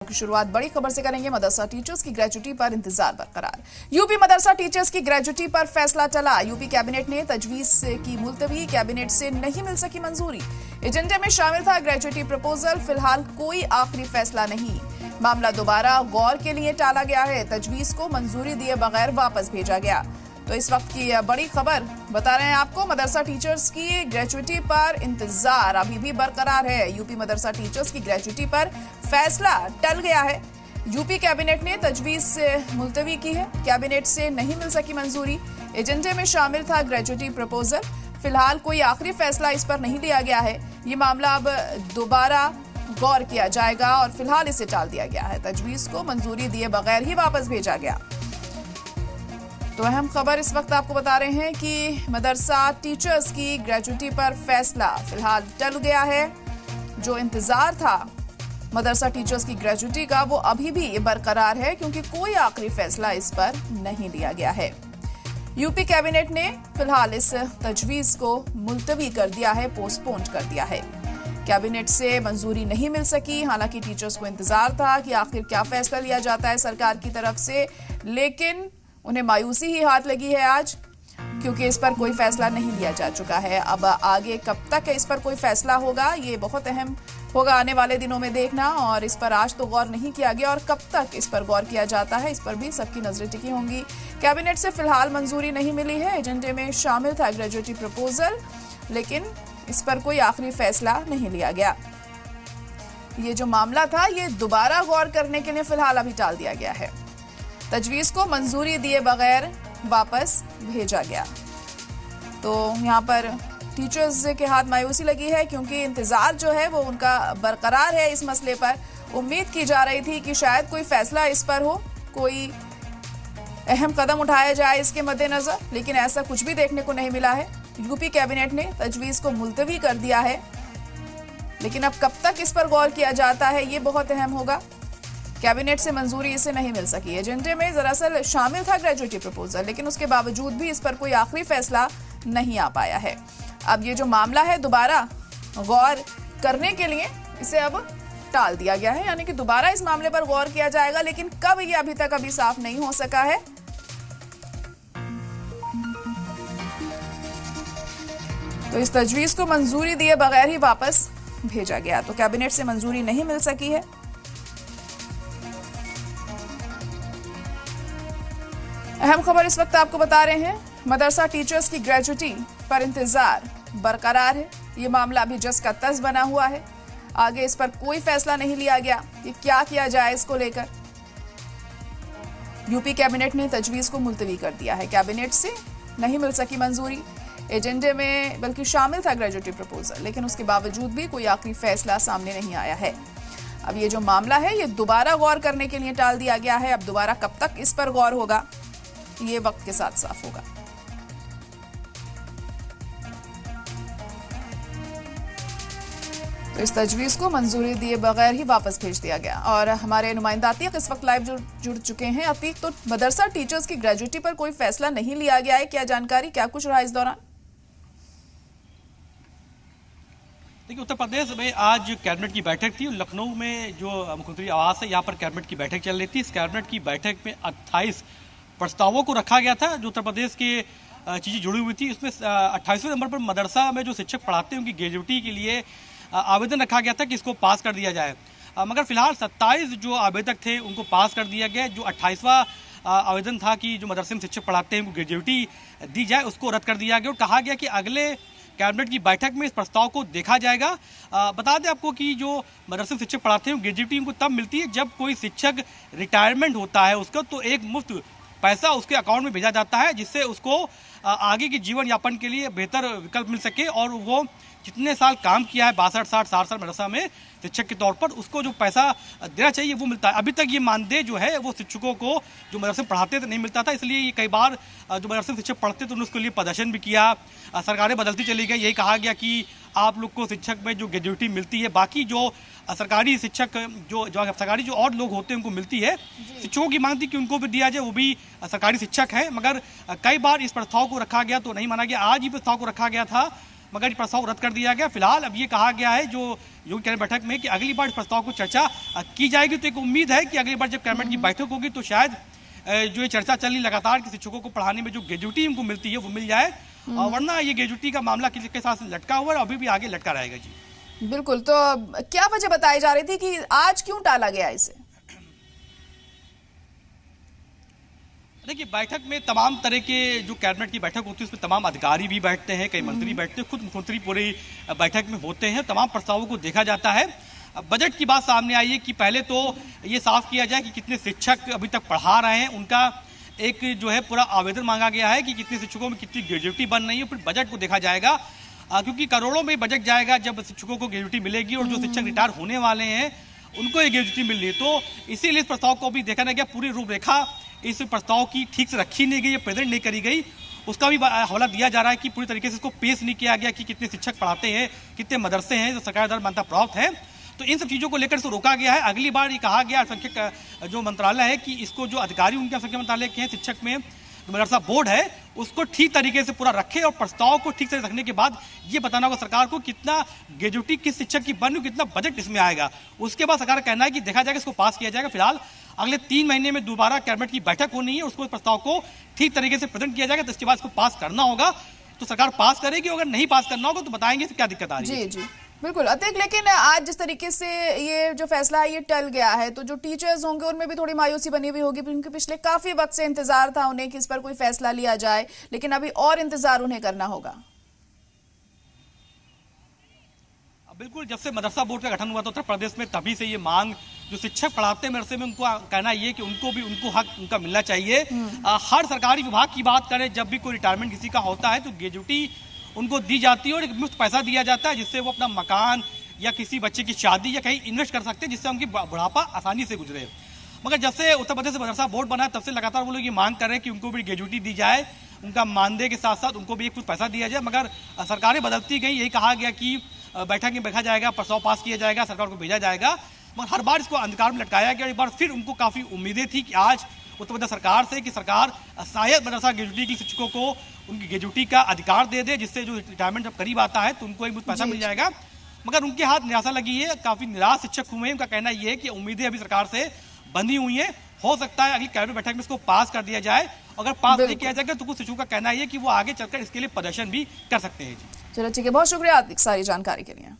की शुरुआत बड़ी खबर से करेंगे। मदरसा टीचर्स की ग्रेजुटी पर इंतजार बरकरार। यूपी मदरसा टीचर्स की ग्रेजुटी पर फैसला टला। यूपी कैबिनेट ने तजवीज की मुलतवी, कैबिनेट से नहीं मिल सकी मंजूरी। एजेंडे में शामिल था ग्रेजुटी प्रपोजल, फिलहाल कोई आखिरी फैसला नहीं। मामला दोबारा गौर के लिए टाला गया है। तजवीज को मंजूरी दिए बगैर वापस भेजा गया। तो इस वक्त की बड़ी खबर बता रहे हैं आपको। मदरसा टीचर्स की ग्रेजुटी पर इंतजार अभी भी बरकरार है। यूपी मदरसा टीचर्स की ग्रेजुटी पर फैसला टल गया है। यूपी कैबिनेट ने तजवीज से मुलतवी की है। कैबिनेट से नहीं मिल सकी मंजूरी। एजेंडे में शामिल था ग्रेजुटी प्रपोजल, फिलहाल कोई आखिरी फैसला इस पर नहीं लिया गया है। ये मामला अब दोबारा गौर किया जाएगा और फिलहाल इसे टाल दिया गया है। तजवीज को मंजूरी दिए बगैर ही वापस भेजा गया। तो अहम खबर इस वक्त आपको बता रहे हैं कि मदरसा टीचर्स की ग्रेजुटी पर फैसला फिलहाल टल गया है। जो इंतजार था मदरसा टीचर्स की ग्रेजुटी का वो अभी भी बरकरार है, क्योंकि कोई आखिरी फैसला इस पर नहीं लिया गया है। यूपी कैबिनेट ने फिलहाल इस तजवीज को मुलतवी कर दिया है, पोस्टपोन कर दिया है। कैबिनेट से मंजूरी नहीं मिल सकी। हालांकि टीचर्स को इंतजार था कि आखिर क्या फैसला लिया जाता है सरकार की तरफ से, लेकिन उन्हें मायूसी ही हाथ लगी है आज, क्योंकि इस पर कोई फैसला नहीं लिया जा चुका है। अब आगे कब तक इस पर कोई फैसला होगा, ये बहुत अहम होगा आने वाले दिनों में देखना। और इस पर आज तो गौर नहीं किया गया, और कब तक इस पर गौर किया जाता है इस पर भी सबकी नजरें टिकी होंगी। कैबिनेट से फिलहाल मंजूरी नहीं मिली है। एजेंडे में शामिल था ग्रेजुटी प्रपोजल, लेकिन इस पर कोई आखिरी फैसला नहीं लिया गया। ये जो मामला था ये दोबारा गौर करने के लिए फिलहाल अभी टाल दिया गया है। तजवीज को मंजूरी दिए बगैर वापस भेजा गया। तो यहाँ पर टीचर्स के हाथ मायूसी लगी है, क्योंकि इंतजार जो है वो उनका बरकरार है इस मसले पर। उम्मीद की जा रही थी कि शायद कोई फैसला इस पर हो, कोई अहम कदम उठाया जाए इसके मद्देनजर, लेकिन ऐसा कुछ भी देखने को नहीं मिला है। यूपी कैबिनेट ने तजवीज को मुलतवी कर दिया है, लेकिन अब कब तक इस पर गौर किया जाता है ये बहुत अहम होगा। कैबिनेट से मंजूरी इसे नहीं मिल सकी। एजेंडे में दरअसल शामिल था ग्रेजुटी प्रपोजल, लेकिन उसके बावजूद भी इस पर कोई आखिरी फैसला नहीं आ पाया है। अब ये जो मामला है दोबारा गौर करने के लिए इसे अब टाल दिया गया है, यानी कि दोबारा इस मामले पर गौर किया जाएगा, लेकिन कब ये अभी तक साफ नहीं हो सका है। तो इस तजवीज को मंजूरी दिए बगैर ही वापस भेजा गया। तो कैबिनेट से मंजूरी नहीं मिल सकी है। अहम खबर इस वक्त आपको बता रहे हैं। मदरसा टीचर्स की ग्रेजुटी पर इंतजार बरकरार है। ये मामला अभी जस का तस बना हुआ है। आगे इस पर कोई फैसला नहीं लिया गया कि क्या किया जाए इसको लेकर। यूपी कैबिनेट ने तजवीज को मुलतवी कर दिया है। कैबिनेट से नहीं मिल सकी मंजूरी। एजेंडे में बल्कि शामिल था ग्रेजुटी प्रपोजल, लेकिन उसके बावजूद भी कोई आखिरी फैसला सामने नहीं आया है। अब ये जो मामला है ये दोबारा गौर करने के लिए टाल दिया गया है। अब दोबारा कब तक इस पर गौर होगा ये वक्त के साथ साफ होगा। तो इस तजवीज को मंजूरी दिए बगैर ही वापस भेज दिया गया। और हमारे नुमाइंदा अतीक इस वक्त लाइव जुड़ चुके हैं। अतीक, तो मदरसा टीचर्स की ग्रेजुटी पर कोई फैसला नहीं लिया गया है, क्या जानकारी, क्या कुछ रहा इस दौरान? देखिए, उत्तर प्रदेश में आज कैबिनेट की बैठक थी। लखनऊ में जो मुख्यमंत्री आवास है यहाँ पर कैबिनेट की बैठक चल रही थी। इस कैबिनेट की बैठक में 28 प्रस्तावों को रखा गया था जो उत्तर प्रदेश के चीज़ें जुड़ी हुई थी। उसमें 28वें नंबर पर मदरसा में जो शिक्षक पढ़ाते हैं उनकी ग्रेजुटी के लिए आवेदन रखा गया था कि इसको पास कर दिया जाए, मगर फिलहाल 27 जो आवेदक थे उनको पास कर दिया गया। जो 28वां आवेदन था कि जो मदरसे में शिक्षक पढ़ाते हैं उनको ग्रेजुटी दी जाए, उसको रद्द कर दिया गया और कहा गया कि अगले कैबिनेट की बैठक में इस प्रस्ताव को देखा जाएगा। बता दें आपको कि जो मदरसे में शिक्षक पढ़ाते हैं ग्रेजुटी उनको तब मिलती है जब कोई शिक्षक रिटायरमेंट होता है उसका, तो एक मुफ्त पैसा उसके अकाउंट में भेजा जाता है, जिससे उसको आगे के जीवन यापन के लिए बेहतर विकल्प मिल सके। और वो जितने साल काम किया है 62, 60, 60 साल मदरसा में शिक्षक के तौर पर, उसको जो पैसा देना चाहिए वो मिलता है। अभी तक ये मानदेय जो है वो शिक्षकों को जो मदरसे में पढ़ाते थे नहीं मिलता था, इसलिए ये कई बार जो मदरसे में शिक्षक पढ़ते थे उन्होंने उसके लिए प्रदर्शन भी किया। सरकारें बदलती चली गई, यही कहा गया कि आप लोग को शिक्षक में जो ग्रेजुटी मिलती है, बाकी जो सरकारी शिक्षक जो सरकारी जो और लोग होते हैं उनको मिलती है। शिक्षकों की मांग थी कि उनको भी दिया जाए, वो भी सरकारी शिक्षक है, मगर कई बार इस प्रस्ताव को रखा गया तो नहीं माना गया। आज ही प्रस्ताव को रखा गया था मगर ये प्रस्ताव रद्द कर दिया गया। फिलहाल अब ये कहा गया है जो योगी कैबिनेट बैठक में कि अगली बार इस प्रस्ताव को चर्चा की जाएगी। तो एक उम्मीद है कि अगली बार जब कैबिनेट की बैठक होगी तो शायद जो ये चर्चा चल रही लगातार कि शिक्षकों को पढ़ाने में जो ग्रेजुटी उनको मिलती है वो मिल जाए, और वरना ये ग्रेजुटी का मामला किसी के साथ लटका हुआ है, अभी भी आगे लटका रहेगा जी। बिल्कुल, तो क्या वजह बताई जा रही थी कि आज क्यों टाला गया इसे? देखिए, बैठक में तमाम तरह के जो कैबिनेट की बैठक होती है उसमें तमाम अधिकारी भी बैठते हैं, कई मंत्री बैठते हैं, खुद मुख्यमंत्री पूरी बैठक में होते हैं, तमाम प्रस्तावों को देखा जाता है। बजट की बात सामने आई है कि पहले तो ये साफ किया जाए कि कितने शिक्षक अभी तक पढ़ा रहे हैं, उनका एक जो है पूरा आवेदन मांगा गया है कि कितने शिक्षकों में कितनी ग्रेजुटी बन रही है, फिर बजट को देखा जाएगा क्योंकि करोड़ों में बजट जाएगा जब शिक्षकों को ग्रेजुटी मिलेगी और जो शिक्षक रिटायर होने वाले हैं उनको ये ग्रेजुटी मिल रही है। तो इसीलिए इस प्रस्ताव को भी देखा नहीं गया, पूरी रूपरेखा इस प्रस्ताव की ठीक से रखी नहीं गई, प्रेजेंट नहीं करी गई, उसका भी हवाला दिया जा रहा है कि पूरी तरीके से इसको पेश नहीं किया गया कि कितने शिक्षक पढ़ाते हैं, कितने मदरसे हैं जो सरकार द्वारा मान्यता प्राप्त है। तो इन सब चीज़ों को लेकर इसको रोका गया है। अगली बार ये कहा गया अल्पसंख्यक जो मंत्रालय है कि इसको जो अधिकारी उनके अल्पसंख्यक मंत्रालय के हैं, शिक्षक में मदरसा बोर्ड है, उसको ठीक तरीके से पूरा रखे और प्रस्ताव को ठीक से रखने के बाद ये बताना होगा सरकार को कितना ग्रेजुटी किस शिक्षक की बन, कितना बजट इसमें आएगा। उसके बाद सरकार का कहना है कि देखा जाएगा, इसको पास किया जाएगा। फिलहाल अगले 3 महीने में दोबारा कैबिनेट की बैठक होनी है, उसको प्रस्ताव को ठीक तरीके से प्रेजेंट किया जाएगा, तो इसके बाद इसको पास करना होगा। तो सरकार पास करेगी, अगर नहीं पास करना होगा तो बताएंगे क्या दिक्कत आ रही है। जी बिल्कुल अतिक, लेकिन आज जिस तरीके से ये जो फैसला है ये टल गया है, तो जो टीचर्स होंगे उनमें भी थोड़ी मायूसी बनी हुई होगी, क्योंकि पिछले काफी वक्त से इंतजार था उन्हें कि इस पर कोई फैसला लिया जाए, लेकिन अभी और इंतजार उन्हें करना होगा। बिल्कुल, जब से मदरसा बोर्ड का गठन हुआ था उत्तर प्रदेश में, तभी से ये मांग जो शिक्षक पढ़ाते हैं मदरसे में उनको कहना ये कि उनको हक उनका मिलना चाहिए। हर सरकारी विभाग की बात करें, जब भी कोई रिटायरमेंट किसी का होता है तो ग्रेजुटी उनको दी जाती है और एक मुफ्त पैसा दिया जाता है जिससे वो अपना मकान या किसी बच्चे की शादी या कहीं इन्वेस्ट कर सकते हैं, जिससे उनकी बुढ़ापा आसानी से गुजरे। मगर जब से उत्तर प्रदेश से मदरसा बोर्ड बना है तब से लगातार वो लोग ये मांग कर रहे हैं कि उनको भी ग्रेजुटी दी जाए, उनका मानदेय के साथ साथ उनको भी एक कुछ पैसा दिया जाए। मगर सरकारें बदलती गई, यही कहा गया कि बैठक में बैठा जाएगा, प्रस्ताव पास किया जाएगा, सरकार को भेजा जाएगा, मगर हर बार इसको अंधकार में लटकाया गया। एक बार फिर उनको काफ़ी उम्मीदें थी कि आज उत्तर प्रदेश सरकार से कि सरकार शायद मदरसा ग्रेजुटी के शिक्षकों को उनकी ग्रेजुटी का अधिकार दे दे, जिससे जो रिटायरमेंट जब करीब आता है तो उनको एक पैसा मिल जाएगा। मगर उनके हाथ निराशा लगी है, काफ़ी निराश शिक्षक हुए हैं। उनका कहना यह है कि उम्मीदें अभी सरकार से बंधी हुई हैं, हो सकता है अगली कैबिनेट बैठक में इसको पास कर दिया जाए। अगर पास नहीं किया जाएगा तो कुछ शिक्षकों का कहना है कि वो आगे चलकर इसके लिए प्रदर्शन भी कर सकते हैं। चलो ठीक है, बहुत शुक्रिया सारी जानकारी के लिए।